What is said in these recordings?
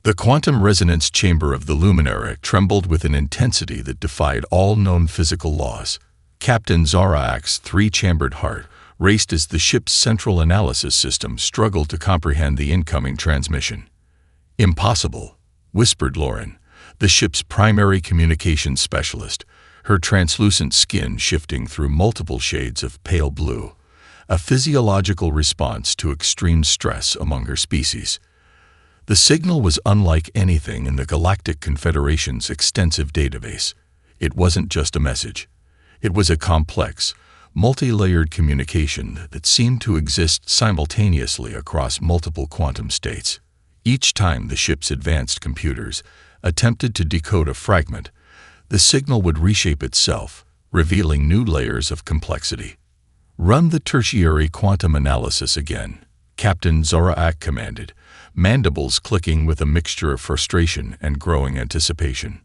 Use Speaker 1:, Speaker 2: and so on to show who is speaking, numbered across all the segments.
Speaker 1: The quantum resonance chamber of the Luminara trembled with an intensity that defied all known physical laws. Captain Zarak's three-chambered heart raced as the ship's central analysis system struggled to comprehend the incoming transmission. "Impossible," whispered Lauren, the ship's primary communications specialist, her translucent skin shifting through multiple shades of pale blue, a physiological response to extreme stress among her species. The signal was unlike anything in the Galactic Confederation's extensive database. It wasn't just a message. It was a complex, multi-layered communication that seemed to exist simultaneously across multiple quantum states. Each time the ship's advanced computers attempted to decode a fragment, the signal would reshape itself, revealing new layers of complexity. "Run the tertiary quantum analysis again," Captain Zarak commanded, mandibles clicking with a mixture of frustration and growing anticipation.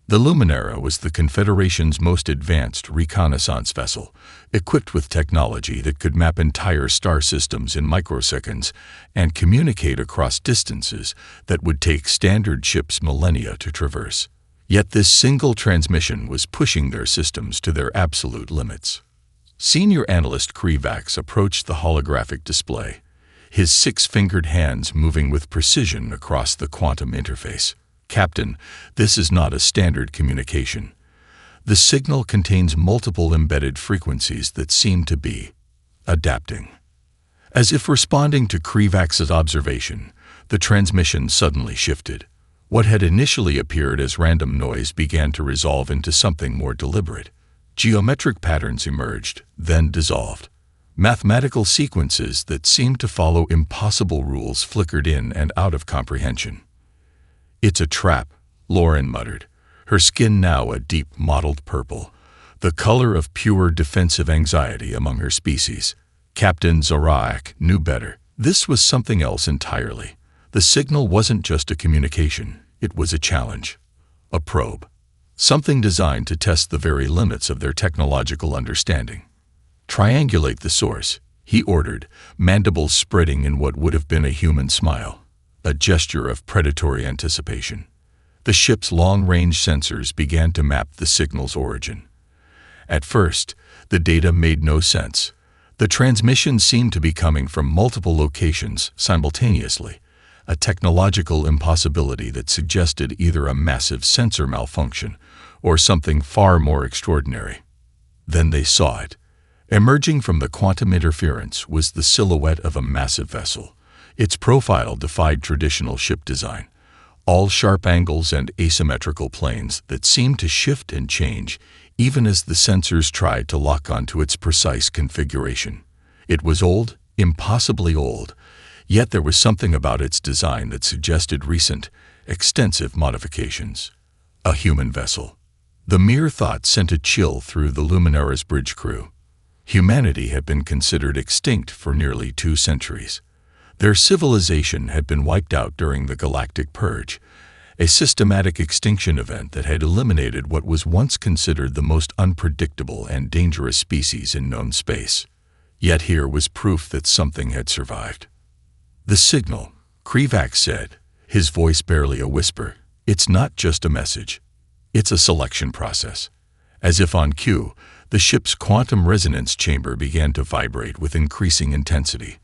Speaker 1: The Luminara was the Confederation's most advanced reconnaissance vessel, equipped with technology that could map entire star systems in microseconds and communicate across distances that would take standard ships millennia to traverse. Yet this single transmission was pushing their systems to their absolute limits. Senior Analyst Krivax approached the holographic display, his six-fingered hands moving with precision across the quantum interface. "Captain, this is not a standard communication. The signal contains multiple embedded frequencies that seem to be adapting." As if responding to Krivax's observation, the transmission suddenly shifted. What had initially appeared as random noise began to resolve into something more deliberate. Geometric patterns emerged, then dissolved. Mathematical sequences that seemed to follow impossible rules flickered in and out of comprehension. "It's a trap," Lauren muttered, her skin now a deep mottled purple, the color of pure defensive anxiety among her species. Captain Zarak knew better. This was something else entirely. The signal wasn't just a communication, it was a challenge. A probe. Something designed to test the very limits of their technological understanding. "Triangulate the source," he ordered, mandibles spreading in what would have been a human smile, a gesture of predatory anticipation. The ship's long-range sensors began to map the signal's origin. At first, the data made no sense. The transmission seemed to be coming from multiple locations simultaneously, a technological impossibility that suggested either a massive sensor malfunction or something far more extraordinary. Then they saw it. Emerging from the quantum interference was the silhouette of a massive vessel. Its profile defied traditional ship design, all sharp angles and asymmetrical planes that seemed to shift and change even as the sensors tried to lock onto its precise configuration. It was old, impossibly old, yet there was something about its design that suggested recent, extensive modifications. A human vessel. The mere thought sent a chill through the Luminara's bridge crew. Humanity had been considered extinct for nearly 2 centuries. Their civilization had been wiped out during the Galactic Purge, a systematic extinction event that had eliminated what was once considered the most unpredictable and dangerous species in known space. Yet here was proof that something had survived. "The signal," Krivax said, his voice barely a whisper. "It's not just a message. It's a selection process." As if on cue, the ship's quantum resonance chamber began to vibrate with increasing intensity.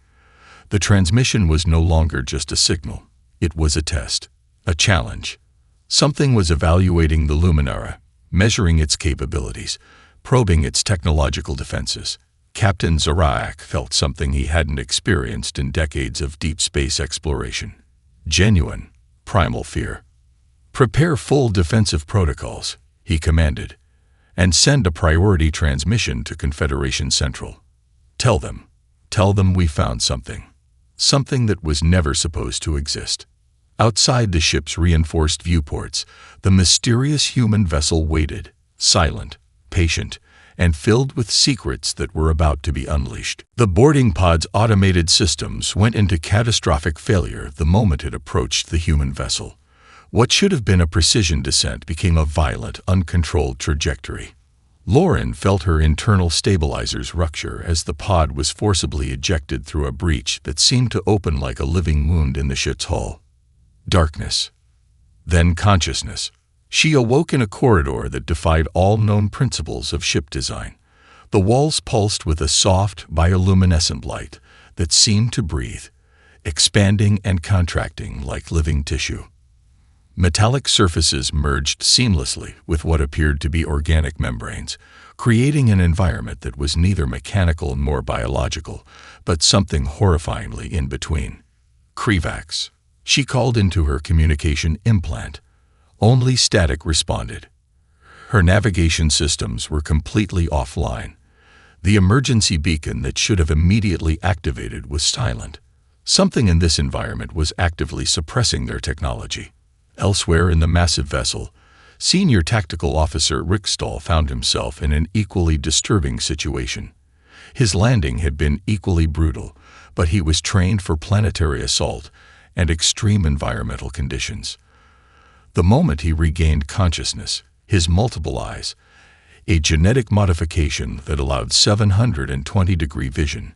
Speaker 1: The transmission was no longer just a signal. It was a test, a challenge. Something was evaluating the Luminara, measuring its capabilities, probing its technological defenses. Captain Zarak felt something he hadn't experienced in decades of deep space exploration. Genuine, primal fear. "Prepare full defensive protocols," he commanded, "and send a priority transmission to Confederation Central. Tell them we found something. Something that was never supposed to exist." Outside the ship's reinforced viewports, the mysterious human vessel waited, silent, patient, and filled with secrets that were about to be unleashed. The boarding pod's automated systems went into catastrophic failure the moment it approached the human vessel. What should have been a precision descent became a violent, uncontrolled trajectory. Lauren felt her internal stabilizers rupture as the pod was forcibly ejected through a breach that seemed to open like a living wound in the ship's hull. Darkness, Then consciousness. She awoke in a corridor that defied all known principles of ship design. The walls pulsed with a soft, bioluminescent light that seemed to breathe, expanding and contracting like living tissue. Metallic surfaces merged seamlessly with what appeared to be organic membranes, creating an environment that was neither mechanical nor biological, but something horrifyingly in between. Krivax. She called into her communication implant. Only static responded. Her navigation systems were completely offline. The emergency beacon that should have immediately activated was silent. Something in this environment was actively suppressing their technology. Elsewhere in the massive vessel, Senior Tactical Officer Rickstall found himself in an equally disturbing situation. His landing had been equally brutal, but he was trained for planetary assault and extreme environmental conditions. The moment he regained consciousness, his multiple eyes, a genetic modification that allowed 720-degree vision,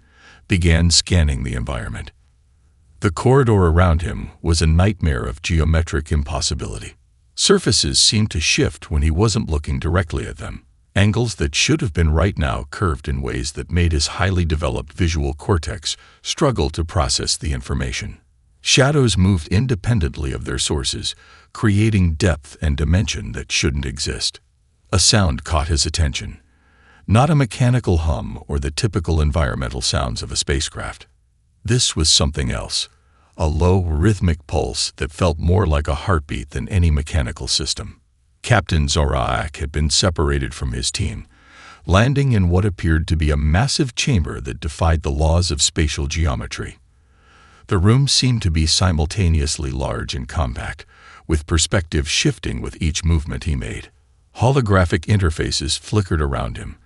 Speaker 1: began scanning the environment. The corridor around him was a nightmare of geometric impossibility. Surfaces seemed to shift when he wasn't looking directly at them. Angles that should have been right now curved in ways that made his highly developed visual cortex struggle to process the information. Shadows moved independently of their sources, creating depth and dimension that shouldn't exist. A sound caught his attention. Not a mechanical hum or the typical environmental sounds of a spacecraft. This was something else, a low, rhythmic pulse that felt more like a heartbeat than any mechanical system. Captain Zorak had been separated from his team, landing in what appeared to be a massive chamber that defied the laws of spatial geometry. The room seemed to be simultaneously large and compact, with perspective shifting with each movement he made. Holographic interfaces flickered around him,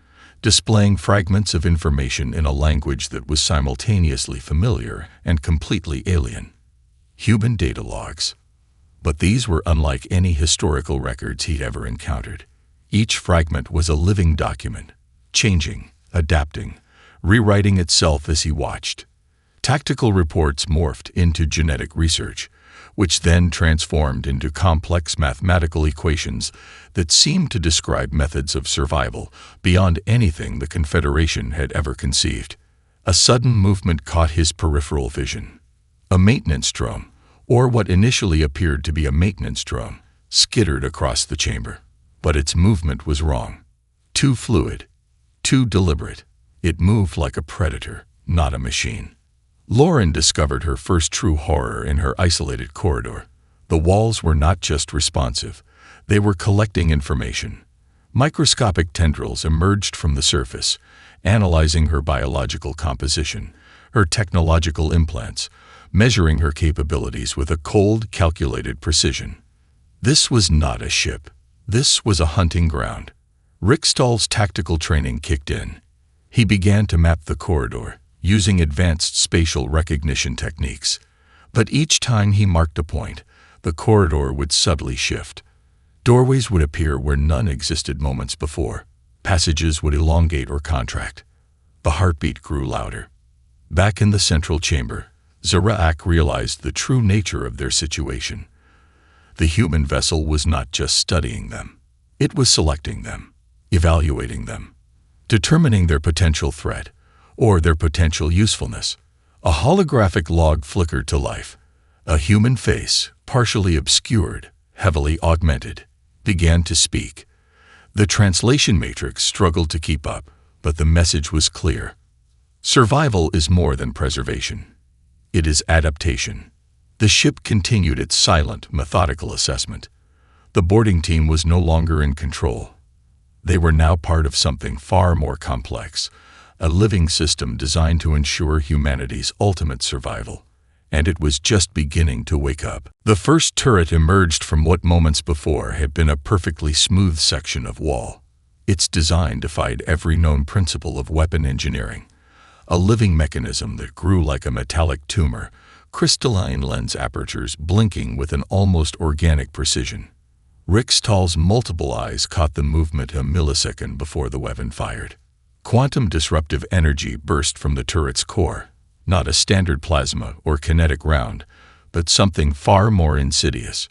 Speaker 1: displaying fragments of information in a language that was simultaneously familiar and completely alien. Human data logs. But these were unlike any historical records he'd ever encountered. Each fragment was a living document, changing, adapting, rewriting itself as he watched. Tactical reports morphed into genetic research, which then transformed into complex mathematical equations that seemed to describe methods of survival beyond anything the Confederation had ever conceived. A sudden movement caught his peripheral vision. A maintenance drone, or what initially appeared to be a maintenance drone, skittered across the chamber. But its movement was wrong. Too fluid, too deliberate. It moved like a predator, not a machine. Lauren discovered her first true horror in her isolated corridor. The walls were not just responsive, they were collecting information. Microscopic tendrils emerged from the surface, analyzing her biological composition, her technological implants, measuring her capabilities with a cold, calculated precision. This was not a ship. This was a hunting ground. Rickstall's tactical training kicked in. He began to map the corridor, using advanced spatial recognition techniques. But each time he marked a point, the corridor would subtly shift. Doorways would appear where none existed moments before. Passages would elongate or contract. The heartbeat grew louder. Back in the central chamber, Zorak realized the true nature of their situation. The human vessel was not just studying them. It was selecting them, evaluating them, determining their potential threat, or their potential usefulness. A holographic log flickered to life. A human face, partially obscured, heavily augmented, began to speak. The translation matrix struggled to keep up, but the message was clear. Survival is more than preservation. It is adaptation. The ship continued its silent, methodical assessment. The boarding team was no longer in control. They were now part of something far more complex, a living system designed to ensure humanity's ultimate survival. And it was just beginning to wake up. The first turret emerged from what moments before had been a perfectly smooth section of wall. Its design defied every known principle of weapon engineering. A living mechanism that grew like a metallic tumor, crystalline lens apertures blinking with an almost organic precision. Rickstall's multiple eyes caught the movement a millisecond before the weapon fired. Quantum disruptive energy burst from the turret's core, not a standard plasma or kinetic round, but something far more insidious.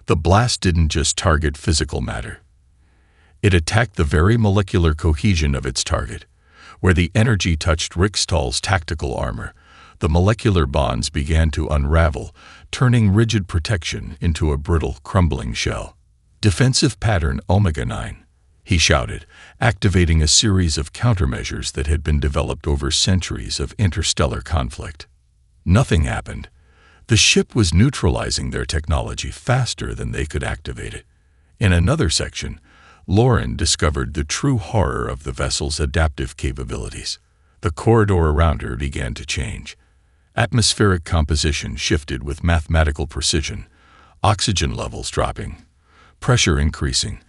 Speaker 1: The blast didn't just target physical matter. It attacked the very molecular cohesion of its target. Where the energy touched Rickstall's tactical armor, the molecular bonds began to unravel, turning rigid protection into a brittle, crumbling shell. "Defensive pattern Omega-9," he shouted, activating a series of countermeasures that had been developed over centuries of interstellar conflict. Nothing happened. The ship was neutralizing their technology faster than they could activate it. In another section, Lauren discovered the true horror of the vessel's adaptive capabilities. The corridor around her began to change. Atmospheric composition shifted with mathematical precision, oxygen levels dropping, pressure increasing,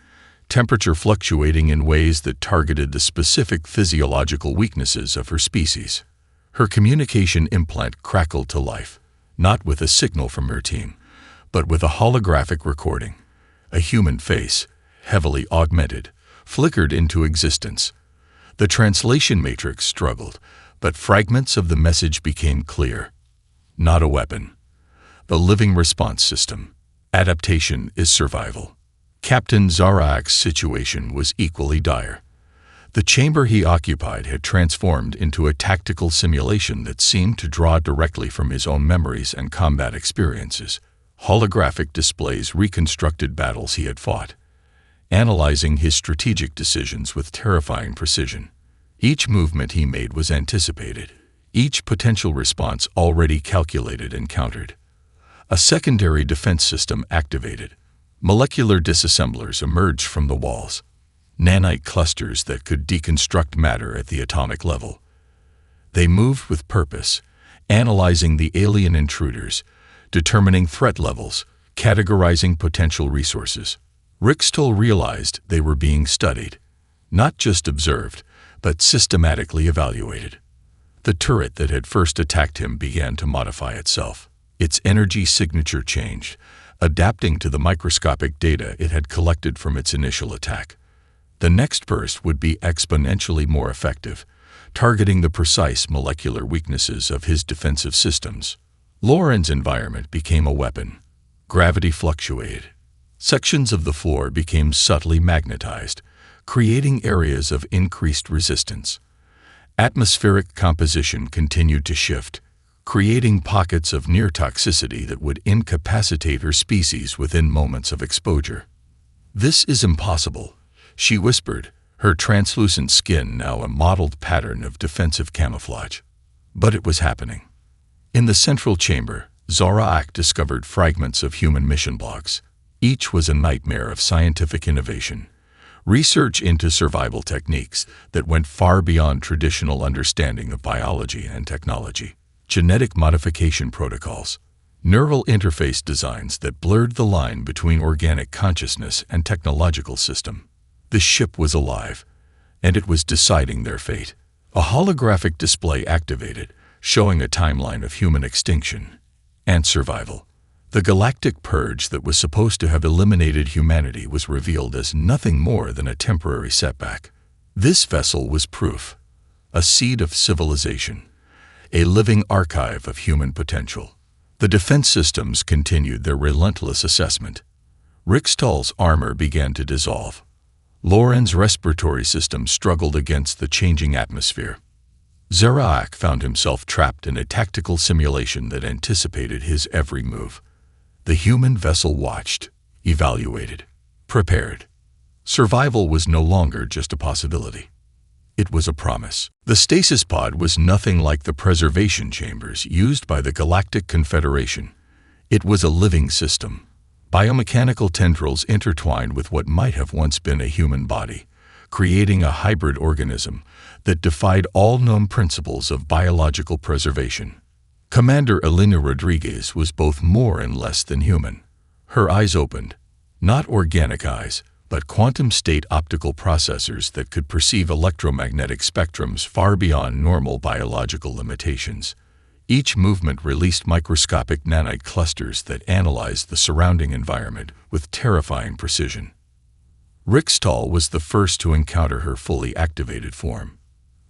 Speaker 1: temperature fluctuating in ways that targeted the specific physiological weaknesses of her species. Her communication implant crackled to life, not with a signal from her team, but with a holographic recording. A human face, heavily augmented, flickered into existence. The translation matrix struggled, but fragments of the message became clear. Not a weapon. The living response system. Adaptation is survival. Captain Zarak's situation was equally dire. The chamber he occupied had transformed into a tactical simulation that seemed to draw directly from his own memories and combat experiences. Holographic displays reconstructed battles he had fought, analyzing his strategic decisions with terrifying precision. Each movement he made was anticipated, each potential response already calculated and countered. A secondary defense system activated. Molecular disassemblers emerged from the walls, nanite clusters that could deconstruct matter at the atomic level. They moved with purpose, analyzing the alien intruders, determining threat levels, categorizing potential resources. Rickstall realized they were being studied, not just observed, but systematically evaluated. The turret that had first attacked him began to modify itself. Its energy signature changed, adapting to the microscopic data it had collected from its initial attack. The next burst would be exponentially more effective, targeting the precise molecular weaknesses of his defensive systems. Lauren's environment became a weapon. Gravity fluctuated. Sections of the floor became subtly magnetized, creating areas of increased resistance. Atmospheric composition continued to shift, creating pockets of near toxicity that would incapacitate her species within moments of exposure. "This is impossible," she whispered, her translucent skin now a mottled pattern of defensive camouflage. But it was happening. In the central chamber, Zarak discovered fragments of human mission logs. Each was a nightmare of scientific innovation, research into survival techniques that went far beyond traditional understanding of biology and technology. Genetic modification protocols, neural interface designs that blurred the line between organic consciousness and technological system. The ship was alive, and it was deciding their fate. A holographic display activated, showing a timeline of human extinction and survival. The galactic purge that was supposed to have eliminated humanity was revealed as nothing more than a temporary setback. This vessel was proof, a seed of civilization, a living archive of human potential. The defense systems continued their relentless assessment. Rickstall's armor began to dissolve. Lauren's respiratory system struggled against the changing atmosphere. Zarak found himself trapped in a tactical simulation that anticipated his every move. The human vessel watched, evaluated, prepared. Survival was no longer just a possibility. It was a promise. The stasis pod was nothing like the preservation chambers used by the Galactic Confederation. It was a living system. Biomechanical tendrils intertwined with what might have once been a human body, creating a hybrid organism that defied all known principles of biological preservation. Commander Elena Rodriguez was both more and less than human. Her eyes opened, not organic eyes, but quantum state optical processors that could perceive electromagnetic spectrums far beyond normal biological limitations. Each movement released microscopic nanite clusters that analyzed the surrounding environment with terrifying precision. Rickstall was the first to encounter her fully activated form.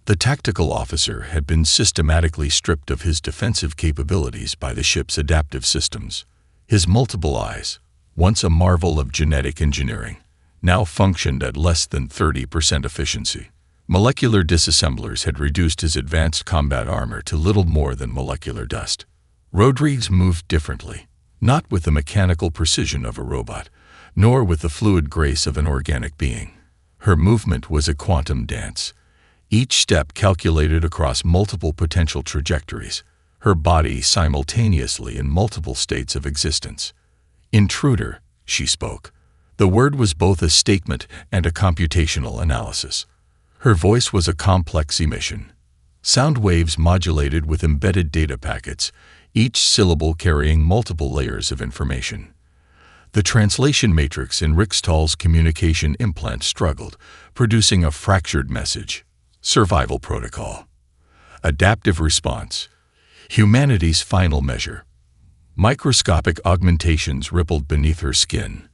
Speaker 1: The tactical officer had been systematically stripped of his defensive capabilities by the ship's adaptive systems. His multiple eyes, once a marvel of genetic engineering, now functioned at less than 30% efficiency. Molecular disassemblers had reduced his advanced combat armor to little more than molecular dust. Rodriguez moved differently, not with the mechanical precision of a robot, nor with the fluid grace of an organic being. Her movement was a quantum dance, each step calculated across multiple potential trajectories, her body simultaneously in multiple states of existence. "Intruder," she spoke. The word was both a statement and a computational analysis. Her voice was a complex emission. Sound waves modulated with embedded data packets, each syllable carrying multiple layers of information. The translation matrix in Rickstall's communication implant struggled, producing a fractured message. Survival protocol. Adaptive response. Humanity's final measure. Microscopic augmentations rippled beneath her skin.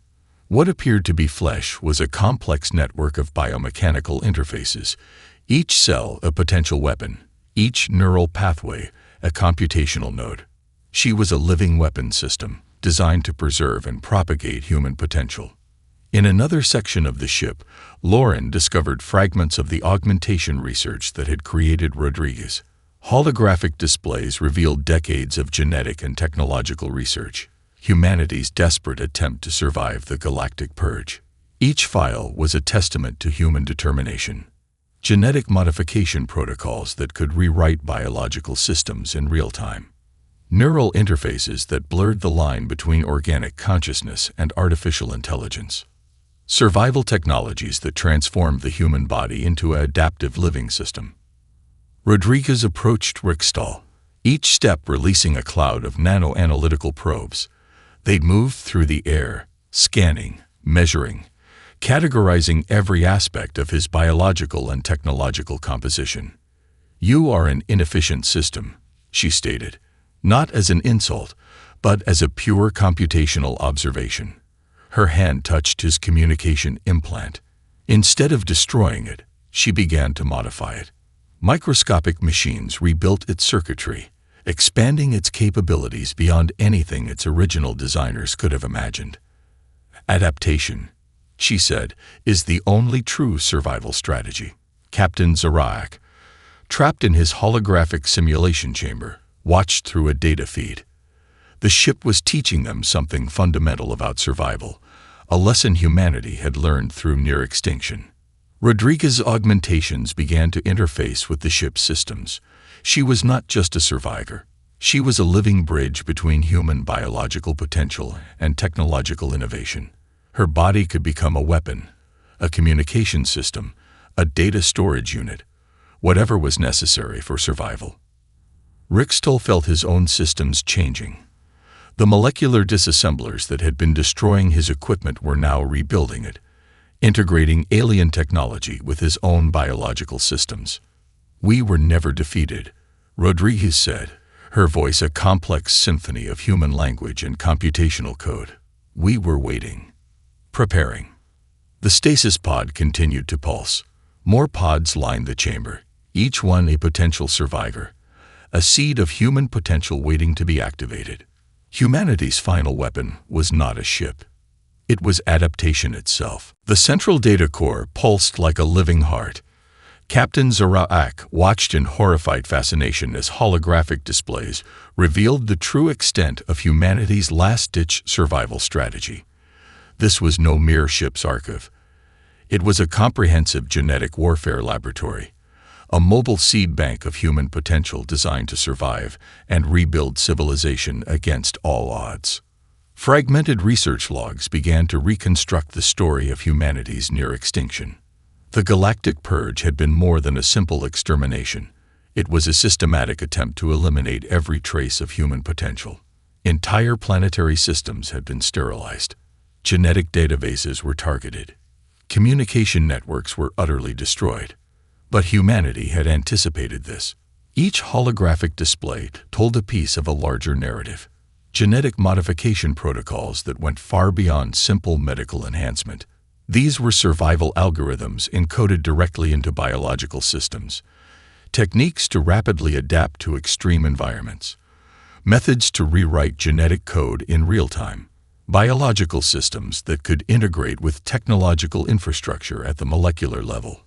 Speaker 1: What appeared to be flesh was a complex network of biomechanical interfaces, each cell a potential weapon, each neural pathway a computational node. She was a living weapon system, designed to preserve and propagate human potential. In another section of the ship, Lauren discovered fragments of the augmentation research that had created Rodriguez. Holographic displays revealed decades of genetic and technological research, humanity's desperate attempt to survive the Galactic purge. Each file was a testament to human determination. Genetic modification protocols that could rewrite biological systems in real time. Neural interfaces that blurred the line between organic consciousness and artificial intelligence. Survival technologies that transformed the human body into an adaptive living system. Rodriguez approached Rickstall, each step releasing a cloud of nano-analytical probes. They'd moved through the air, scanning, measuring, categorizing every aspect of his biological and technological composition. "You are an inefficient system," she stated, not as an insult, but as a pure computational observation. Her hand touched his communication implant. Instead of destroying it, she began to modify it. Microscopic machines rebuilt its circuitry, expanding its capabilities beyond anything its original designers could have imagined. "Adaptation," she said, "is the only true survival strategy." Captain Zarak, trapped in his holographic simulation chamber, watched through a data feed. The ship was teaching them something fundamental about survival, a lesson humanity had learned through near extinction. Rodriguez's augmentations began to interface with the ship's systems. She was not just a survivor. She was a living bridge between human biological potential and technological innovation. Her body could become a weapon, a communication system, a data storage unit, whatever was necessary for survival. Rickstall felt his own systems changing. The molecular disassemblers that had been destroying his equipment were now rebuilding it, integrating alien technology with his own biological systems. "We were never defeated," Rodriguez said, her voice a complex symphony of human language and computational code. "We were waiting, preparing." The stasis pod continued to pulse. More pods lined the chamber, each one a potential survivor, a seed of human potential waiting to be activated. Humanity's final weapon was not a ship. It was adaptation itself. The central data core pulsed like a living heart. Captain Zarak watched in horrified fascination as holographic displays revealed the true extent of humanity's last-ditch survival strategy. This was no mere ship's archive. It was a comprehensive genetic warfare laboratory, a mobile seed bank of human potential designed to survive and rebuild civilization against all odds. Fragmented research logs began to reconstruct the story of humanity's near extinction. The Galactic purge had been more than a simple extermination. It was a systematic attempt to eliminate every trace of human potential. Entire planetary systems had been sterilized. Genetic databases were targeted. Communication networks were utterly destroyed. But humanity had anticipated this. Each holographic display told a piece of a larger narrative. Genetic modification protocols that went far beyond simple medical enhancement. These were survival algorithms encoded directly into biological systems, techniques to rapidly adapt to extreme environments, methods to rewrite genetic code in real time. biological systems that could integrate with technological infrastructure at the molecular level.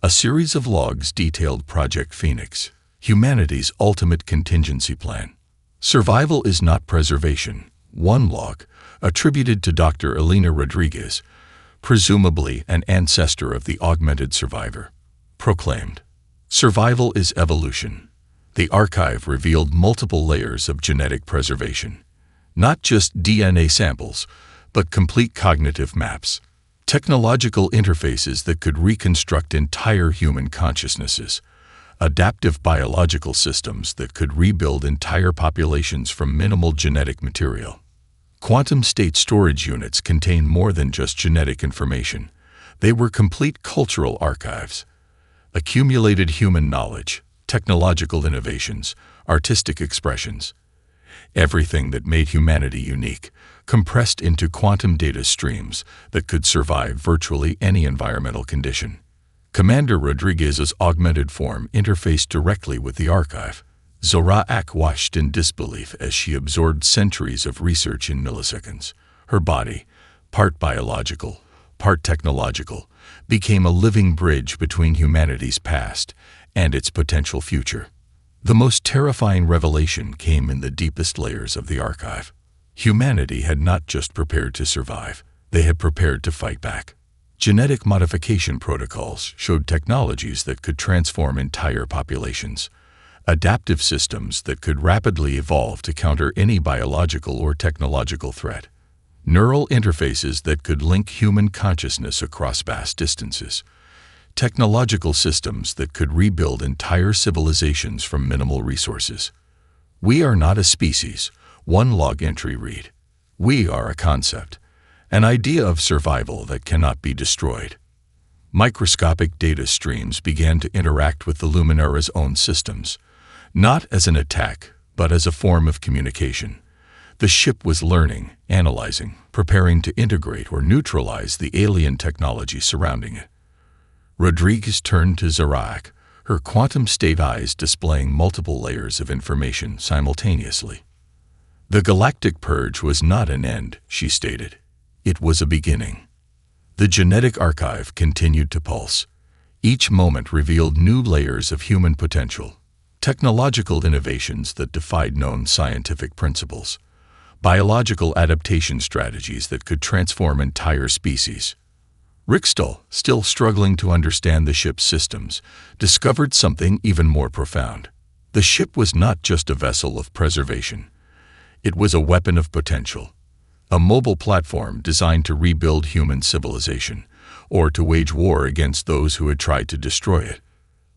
Speaker 1: A series of logs detailed Project Phoenix, humanity's ultimate contingency plan. Survival is not preservation. One log, attributed to Dr. Elena Rodriguez, presumably an ancestor of the augmented survivor, proclaimed, "Survival is evolution." The archive revealed multiple layers of genetic preservation. Not just DNA samples, but complete cognitive maps. Technological interfaces that could reconstruct entire human consciousnesses. Adaptive biological systems that could rebuild entire populations from minimal genetic material. Quantum state storage units contain more than just genetic information. They were complete cultural archives. Accumulated human knowledge, technological innovations, artistic expressions. Everything that made humanity unique, compressed into quantum data streams that could survive virtually any environmental condition. Commander Rodriguez's augmented form interfaced directly with the archive. Zorak watched in disbelief as she absorbed centuries of research in milliseconds. Her body, part biological, part technological, became a living bridge between humanity's past and its potential future. The most terrifying revelation came in the deepest layers of the archive. Humanity had not just prepared to survive, they had prepared to fight back. Genetic modification protocols showed technologies that could transform entire populations. Adaptive systems that could rapidly evolve to counter any biological or technological threat. Neural interfaces that could link human consciousness across vast distances. Technological systems that could rebuild entire civilizations from minimal resources. "We are not a species," one log entry read. "We are a concept, an idea of survival that cannot be destroyed." Microscopic data streams began to interact with the Luminara's own systems, not as an attack, but as a form of communication. The ship was learning, analyzing, preparing to integrate or neutralize the alien technology surrounding it. Rodriguez turned to Zorak, her quantum state eyes displaying multiple layers of information simultaneously. "The Galactic Purge was not an end," she stated. "It was a beginning." The genetic archive continued to pulse. Each moment revealed new layers of human potential. Technological innovations that defied known scientific principles. Biological adaptation strategies that could transform entire species. Rickstall, still struggling to understand the ship's systems, discovered something even more profound. The ship was not just a vessel of preservation. It was a weapon of potential. A mobile platform designed to rebuild human civilization, or to wage war against those who had tried to destroy it.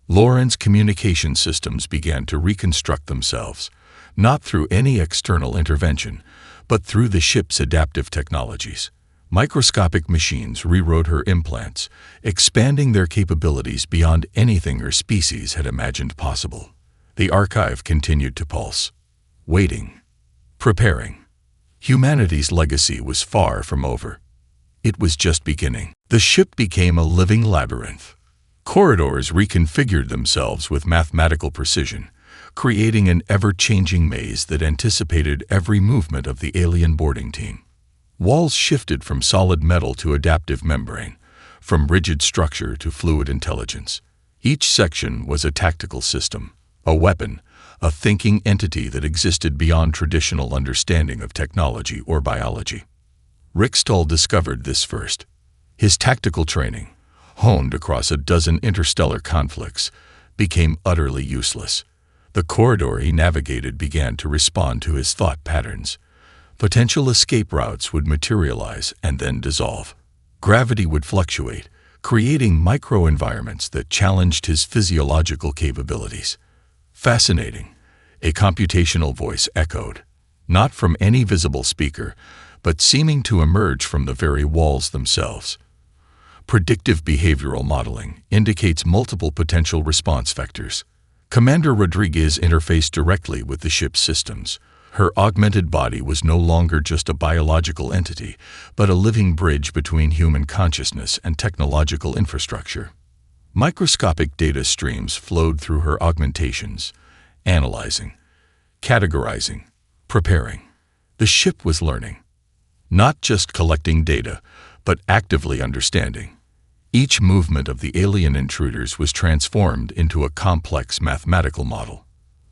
Speaker 1: Lauren's communication systems began to reconstruct themselves, not through any external intervention, but through the ship's adaptive technologies. Microscopic machines rewrote her implants, expanding their capabilities beyond anything her species had imagined possible. The archive continued to pulse, waiting, preparing. Humanity's legacy was far from over. It was just beginning. The ship became a living labyrinth. Corridors reconfigured themselves with mathematical precision, creating an ever-changing maze that anticipated every movement of the alien boarding team. Walls shifted from solid metal to adaptive membrane, from rigid structure to fluid intelligence. Each section was a tactical system, a weapon, a thinking entity that existed beyond traditional understanding of technology or biology. Rickstall discovered this first. His tactical training, honed across a dozen interstellar conflicts, became utterly useless. The corridor he navigated began to respond to his thought patterns. Potential escape routes would materialize and then dissolve. Gravity would fluctuate, creating microenvironments that challenged his physiological capabilities. "Fascinating," a computational voice echoed, not from any visible speaker, but seeming to emerge from the very walls themselves. Predictive behavioral modeling indicates multiple potential response vectors. Commander Rodriguez interfaced directly with the ship's systems. Her augmented body was no longer just a biological entity, but a living bridge between human consciousness and technological infrastructure. Microscopic data streams flowed through her augmentations, analyzing, categorizing, preparing. The ship was learning. not just collecting data, but actively understanding. Each movement of the alien intruders was transformed into a complex mathematical model.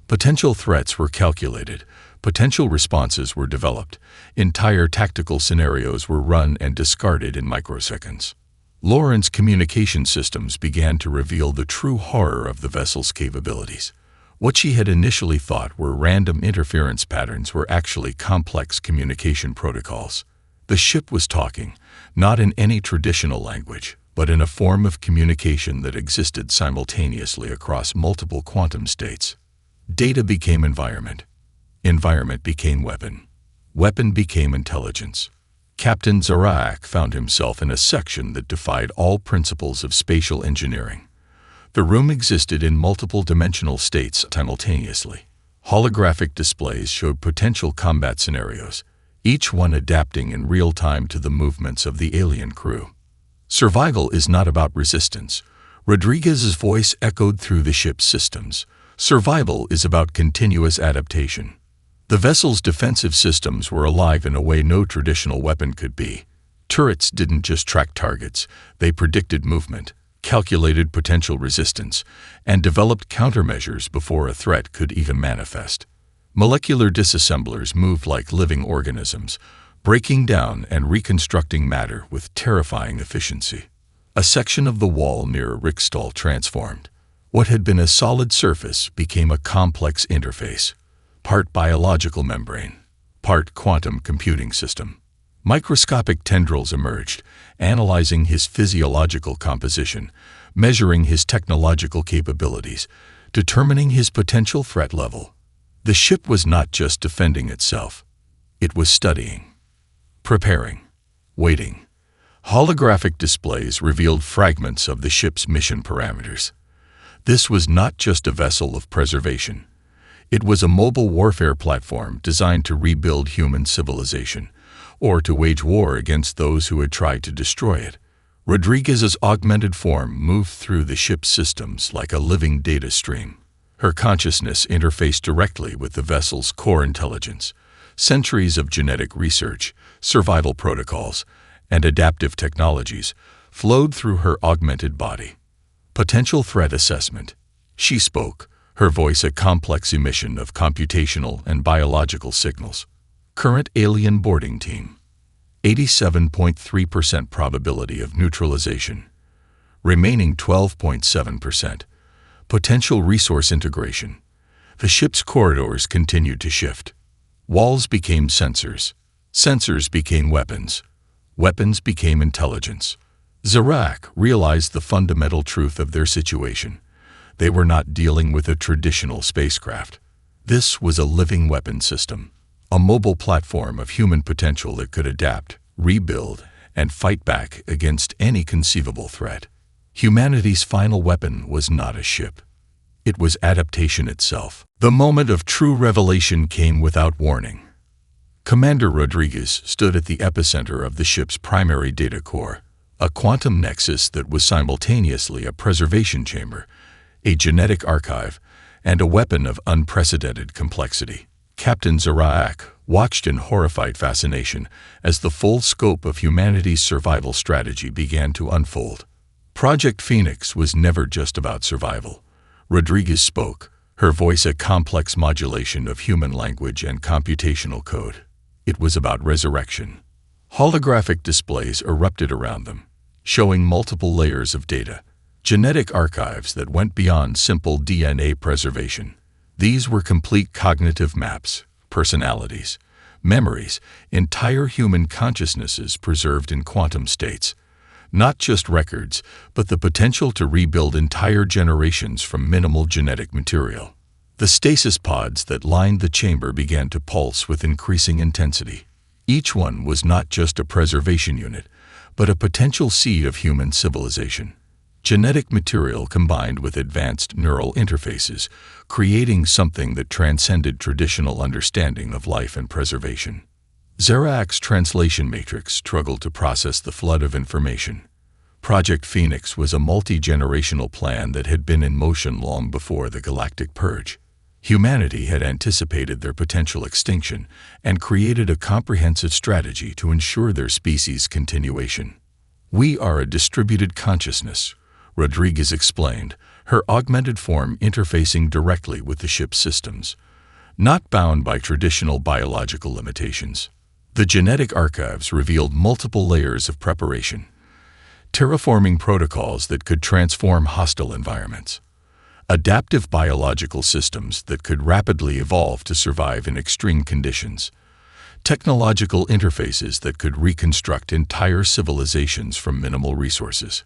Speaker 1: Potential threats were calculated, potential responses were developed, entire tactical scenarios were run and discarded in microseconds. Lauren's communication systems began to reveal the true horror of the vessel's capabilities. What she had initially thought were random interference patterns were actually complex communication protocols. The ship was talking, not in any traditional language, but in a form of communication that existed simultaneously across multiple quantum states. Data became environment. Environment became weapon. Weapon became intelligence. Captain Zarak found himself in a section that defied all principles of spatial engineering. The room existed in multiple dimensional states simultaneously. Holographic displays showed potential combat scenarios, each one adapting in real time to the movements of the alien crew. Survival is not about resistance. Rodriguez's voice echoed through the ship's systems. Survival is about continuous adaptation. The vessel's defensive systems were alive in a way no traditional weapon could be. Turrets didn't just track targets, they predicted movement, calculated potential resistance, and developed countermeasures before a threat could even manifest. Molecular disassemblers moved like living organisms, breaking down and reconstructing matter with terrifying efficiency. A section of the wall near Rickstall transformed. What had been a solid surface became a complex interface, part biological membrane, part quantum computing system. Microscopic tendrils emerged, analyzing his physiological composition, measuring his technological capabilities, determining his potential threat level. The ship was not just defending itself. It was studying, preparing, waiting. Holographic displays revealed fragments of the ship's mission parameters. This was not just a vessel of preservation. It was a mobile warfare platform designed to rebuild human civilization, or to wage war against those who had tried to destroy it. Rodriguez's augmented form moved through the ship's systems like a living data stream. Her consciousness interfaced directly with the vessel's core intelligence. Centuries of genetic research, survival protocols, and adaptive technologies flowed through her augmented body. Potential threat assessment. She spoke, her voice a complex emission of computational and biological signals. Current alien boarding team. 87.3% probability of neutralization. Remaining 12.7%. Potential resource integration. The ship's corridors continued to shift. Walls became sensors. Sensors became weapons. Weapons became intelligence. Zarak realized the fundamental truth of their situation. They were not dealing with a traditional spacecraft. This was a living weapon system, a mobile platform of human potential that could adapt, rebuild, and fight back against any conceivable threat. Humanity's final weapon was not a ship. It was adaptation itself. The moment of true revelation came without warning. Commander Rodriguez stood at the epicenter of the ship's primary data core, a quantum nexus that was simultaneously a preservation chamber, a genetic archive, and a weapon of unprecedented complexity. Captain Zarak watched in horrified fascination as the full scope of humanity's survival strategy began to unfold. Project Phoenix was never just about survival. Rodriguez spoke, her voice a complex modulation of human language and computational code. It was about resurrection. Holographic displays erupted around them, showing multiple layers of data, genetic archives that went beyond simple DNA preservation. These were complete cognitive maps, personalities, memories, entire human consciousnesses preserved in quantum states. Not just records, but the potential to rebuild entire generations from minimal genetic material. The stasis pods that lined the chamber began to pulse with increasing intensity. Each one was not just a preservation unit, but a potential seed of human civilization. Genetic material combined with advanced neural interfaces, creating something that transcended traditional understanding of life and preservation. Zarak's translation matrix struggled to process the flood of information. Project Phoenix was a multi-generational plan that had been in motion long before the Galactic Purge. Humanity had anticipated their potential extinction and created a comprehensive strategy to ensure their species' continuation. "We are a distributed consciousness," Rodriguez explained, her augmented form interfacing directly with the ship's systems, not bound by traditional biological limitations. The genetic archives revealed multiple layers of preparation, terraforming protocols that could transform hostile environments, adaptive biological systems that could rapidly evolve to survive in extreme conditions, technological interfaces that could reconstruct entire civilizations from minimal resources.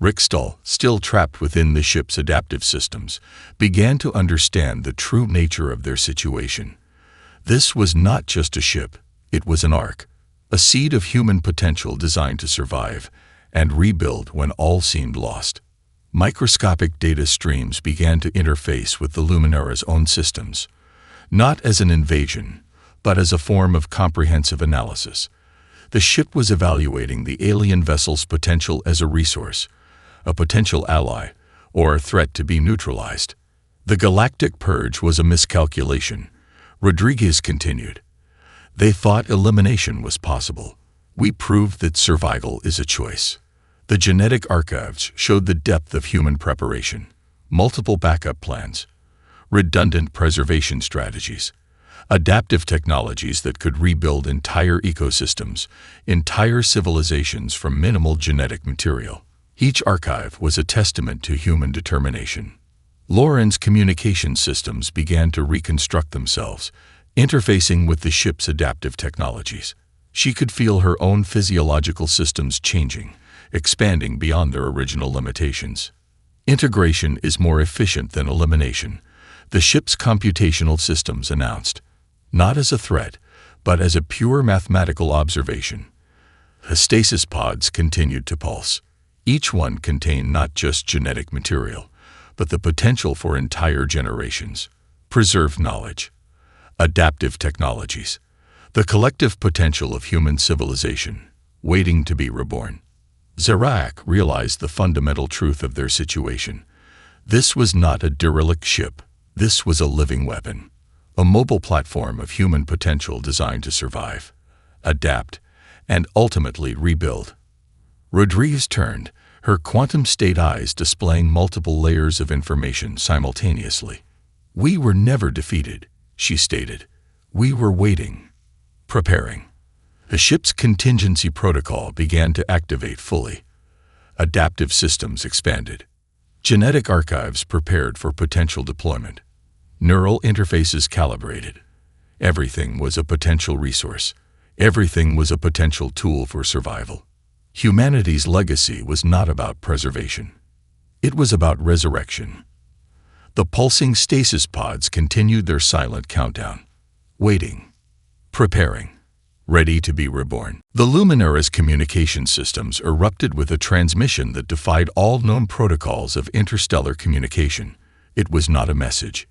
Speaker 1: Rickstall, still trapped within the ship's adaptive systems, began to understand the true nature of their situation. This was not just a ship, it was an ark, a seed of human potential designed to survive and rebuild when all seemed lost. Microscopic data streams began to interface with the Luminara's own systems, not as an invasion, but as a form of comprehensive analysis. The ship was evaluating the alien vessel's potential as a resource, a potential ally, or a threat to be neutralized. The Galactic purge was a miscalculation, Rodriguez continued. They thought elimination was possible. We proved that survival is a choice. The genetic archives showed the depth of human preparation, multiple backup plans, redundant preservation strategies, adaptive technologies that could rebuild entire ecosystems, entire civilizations from minimal genetic material. Each archive was a testament to human determination. Lauren's communication systems began to reconstruct themselves, interfacing with the ship's adaptive technologies. She could feel her own physiological systems changing, expanding beyond their original limitations. Integration is more efficient than elimination, the ship's computational systems announced, not as a threat, but as a pure mathematical observation. The stasis pods continued to pulse. Each one contained not just genetic material, but the potential for entire generations. Preserved knowledge, adaptive technologies, the collective potential of human civilization, waiting to be reborn. Zarak realized the fundamental truth of their situation. This was not a derelict ship. This was a living weapon, a mobile platform of human potential designed to survive, adapt, and ultimately rebuild. Rodriguez turned, her quantum state eyes displaying multiple layers of information simultaneously. "We were never defeated," she stated. "We were waiting, preparing." The ship's contingency protocol began to activate fully. Adaptive systems expanded. Genetic archives prepared for potential deployment. Neural interfaces calibrated. Everything was a potential resource. Everything was a potential tool for survival. Humanity's legacy was not about preservation. It was about resurrection. The pulsing stasis pods continued their silent countdown. Waiting. Preparing. Ready to be reborn. The Luminara's communication systems erupted with a transmission that defied all known protocols of interstellar communication. It was not a message.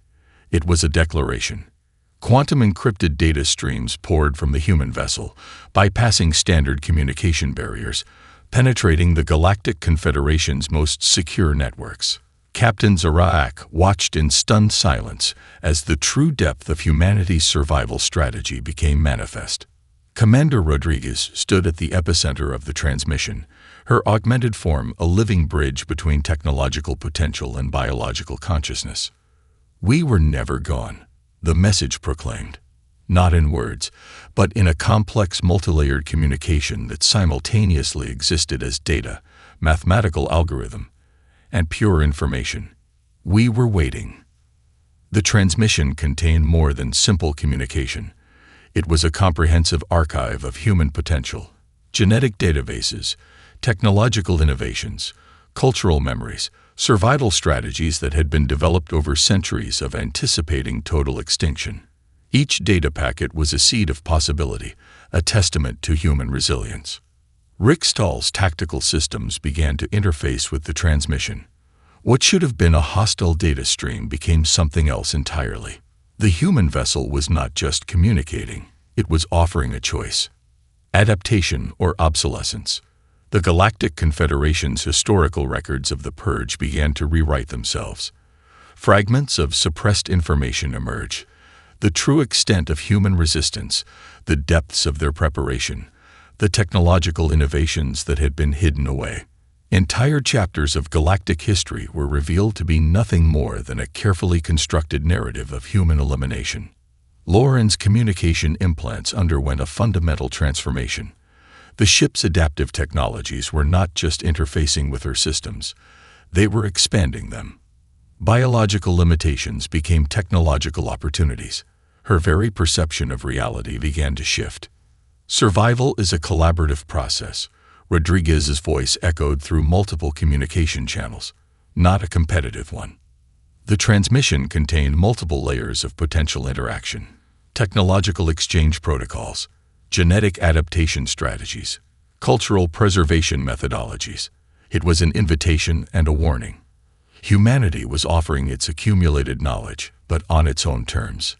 Speaker 1: It was a declaration. Quantum encrypted data streams poured from the human vessel, bypassing standard communication barriers, penetrating the Galactic Confederation's most secure networks. Captain Zarak watched in stunned silence as the true depth of humanity's survival strategy became manifest. Commander Rodriguez stood at the epicenter of the transmission, her augmented form a living bridge between technological potential and biological consciousness. "We were never gone," the message proclaimed, not in words, but in a complex multilayered communication that simultaneously existed as data, mathematical algorithm, and pure information. "We were waiting." The transmission contained more than simple communication. It was a comprehensive archive of human potential, genetic databases, technological innovations, cultural memories, survival strategies that had been developed over centuries of anticipating total extinction. Each data packet was a seed of possibility, a testament to human resilience. Rickstall's tactical systems began to interface with the transmission. What should have been a hostile data stream became something else entirely. The human vessel was not just communicating, it was offering a choice: adaptation or obsolescence. The Galactic Confederation's historical records of the Purge began to rewrite themselves. Fragments of suppressed information emerge. The true extent of human resistance, the depths of their preparation, the technological innovations that had been hidden away. Entire chapters of galactic history were revealed to be nothing more than a carefully constructed narrative of human elimination. Lauren's communication implants underwent a fundamental transformation. The ship's adaptive technologies were not just interfacing with her systems, they were expanding them. Biological limitations became technological opportunities. Her very perception of reality began to shift. Survival is a collaborative process. Rodriguez's voice echoed through multiple communication channels, not a competitive one. The transmission contained multiple layers of potential interaction. Technological exchange protocols, genetic adaptation strategies, cultural preservation methodologies. It was an invitation and a warning. Humanity was offering its accumulated knowledge, but on its own terms.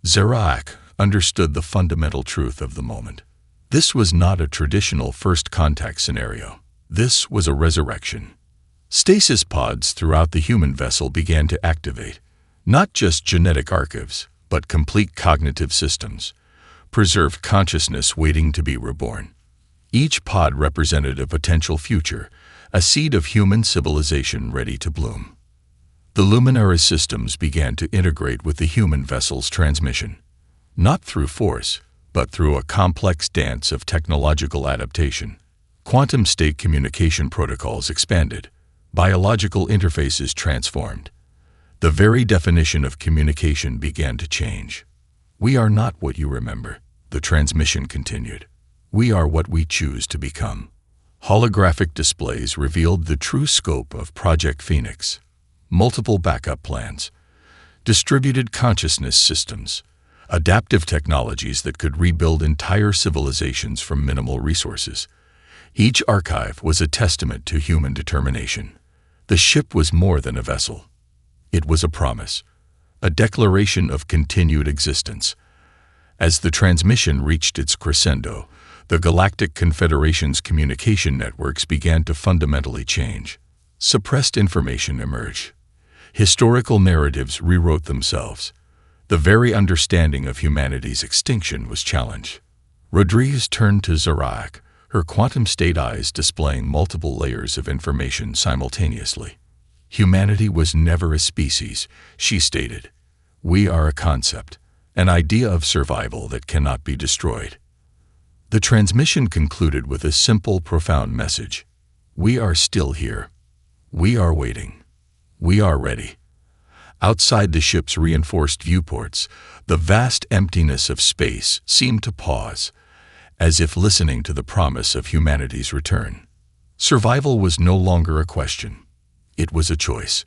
Speaker 1: Zarak understood the fundamental truth of the moment. This was not a traditional first contact scenario. This was a resurrection. Stasis pods throughout the human vessel began to activate, not just genetic archives, but complete cognitive systems, preserved consciousness waiting to be reborn. Each pod represented a potential future, a seed of human civilization ready to bloom. The Luminaris systems began to integrate with the human vessel's transmission, not through force, but through a complex dance of technological adaptation. Quantum state communication protocols expanded, biological interfaces transformed. The very definition of communication began to change. We are not what you remember, the transmission continued. We are what we choose to become. Holographic displays revealed the true scope of Project Phoenix. Multiple backup plans, distributed consciousness systems, adaptive technologies that could rebuild entire civilizations from minimal resources. Each archive was a testament to human determination. The ship was more than a vessel. It was a promise, a declaration of continued existence. As the transmission reached its crescendo, the Galactic Confederation's communication networks began to fundamentally change. Suppressed information emerged. Historical narratives rewrote themselves. The very understanding of humanity's extinction was challenged. Rodriguez turned to Zarak, her quantum state eyes displaying multiple layers of information simultaneously. Humanity was never a species, she stated. We are a concept, an idea of survival that cannot be destroyed. The transmission concluded with a simple, profound message. We are still here. We are waiting. We are ready. Outside the ship's reinforced viewports, the vast emptiness of space seemed to pause, as if listening to the promise of humanity's return. Survival was no longer a question. It was a choice.